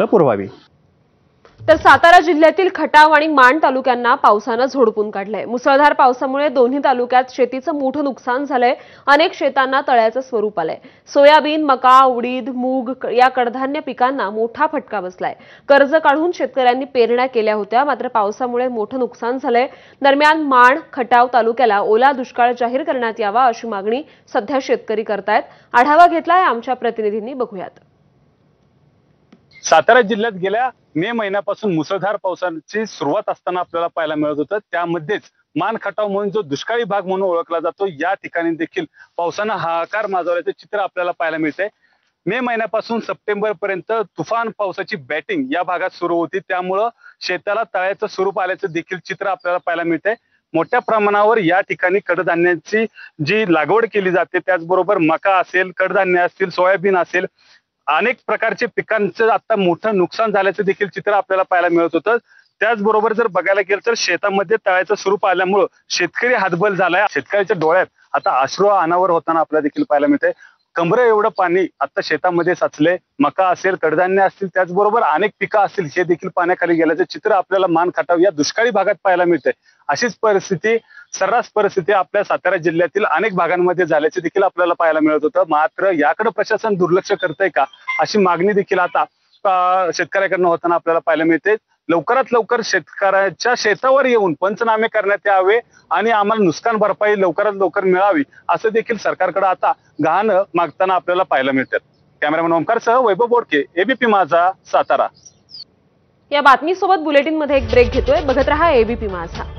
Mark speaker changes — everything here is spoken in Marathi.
Speaker 1: पुरवावी।
Speaker 2: तर सातारा जिल्ह्यातील खटाव आणि माण तालुक्यांना पावसानं झोडपून काढलंय। मुसळधार पावसामुळे दोन्ही तालुक्यात शेतीचं मोठं नुकसान झालंय। अनेक शेतांना तळ्याचं स्वरूप आलंय। सोयाबीन, मका, उडीद, मूग या कडधान्य पिकांना मोठा फटका बसलाय। कर्ज काढून शेतकऱ्यांनी पेरण्या केल्या होत्या, मात्र पावसामुळे मोठं नुकसान झालंय। दरम्यान माण, खटाव तालुक्याला ओला दुष्काळ जाहीर करण्यात यावा अशी मागणी सध्या शेतकरी करतायत। आढावा घेतलाय आमच्या प्रतिनिधींनी, बघूयात।
Speaker 3: सातारा जिल्ह्यात गेल्या मे महिन्यापासून मुसळधार पावसाची सुरुवात असताना आपल्याला पाहायला मिळत होतं। त्यामध्येच मान खटाव म्हणून जो दुष्काळी भाग म्हणून ओळखला जातो, या ठिकाणी देखील पावसानं हाहाकार माजवल्याचे चित्र आपल्याला पाहायला मिळते। मे महिन्यापासून सप्टेंबर पर्यंत तुफान पावसाची बॅटिंग या भागात सुरू होती, त्यामुळं शेताला तळ्याचं स्वरूप आल्याचं देखील चित्र आपल्याला पाहायला मिळते। मोठ्या प्रमाणावर या ठिकाणी कडधान्याची जी लागवड केली जाते, त्याचबरोबर मका असेल, कडधान्य असतील, सोयाबीन असेल, अनेक प्रकारचे पिकांचं आता मोठं नुकसान झाल्याचं देखील चित्र आपल्याला पाहायला मिळत होतं। त्याचबरोबर जर बघायला गेलं तर शेतामध्ये तळ्याचं स्वरूप आल्यामुळं शेतकरी हातबल झालाय। शेतकऱ्याच्या डोळ्यात आता अश्रू अनावर होताना आपल्याला देखील पाहायला मिळते। कमरे एवढं पाणी आता शेतामध्ये साचले। मका असेल, कडधान्य असतील, त्याचबरोबर अनेक पिकं असतील, हे देखील पाण्याखाली गेल्याचं चित्र आपल्याला मान खटाव या दुष्काळी भागात पाहायला मिळते। अशीच परिस्थिती, सर्रास परिस्थिती आपल्या सातारा जिल्ह्यातील अनेक भागांमध्ये झाल्याचे देखील आपल्याला पाहायला मिळत होतं। मात्र याकडे प्रशासन दुर्लक्ष करतंय का, अशी मागणी देखील आता शेतकऱ्याकडनं होताना आपल्याला पाहायला मिळते। लवकरात लवकर शेतकऱ्याच्या शेतावर येऊन पंचनामे करण्यात यावे आणि आम्हाला नुकसान भरपाई लवकरात लवकर मिळावी, असं देखील सरकारकडे आता गहाण मागताना आपल्याला पाहायला मिळतात। कॅमेरामॅन ओमकारसह वैभव बोडके, एबीपी माझा, सातारा।
Speaker 2: या बातमीसोबत बुलेटिनमध्ये एक ब्रेक घेतोय, बघत रहा एबीपी माझा।